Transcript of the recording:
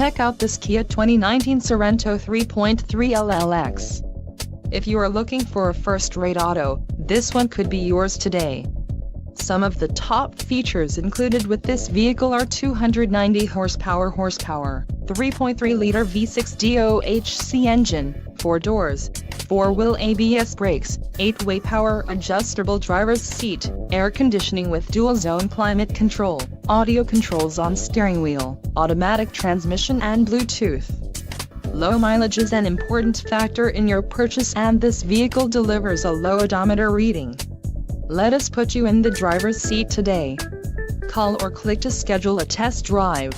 Check out this Kia 2019 Sorento 3.3 LLX. If you are looking for a first-rate auto, this one could be yours today. Some of the top features included with this vehicle are 290 horsepower, 3.3-liter V6 DOHC engine, 4 doors, 4-wheel ABS brakes, 8-way power adjustable driver's seat, air conditioning with dual-zone climate control, audio controls on steering wheel, automatic transmission and Bluetooth. Low mileage is an important factor in your purchase, and this vehicle delivers a low odometer reading. Let us put you in the driver's seat today. Call or click to schedule a test drive.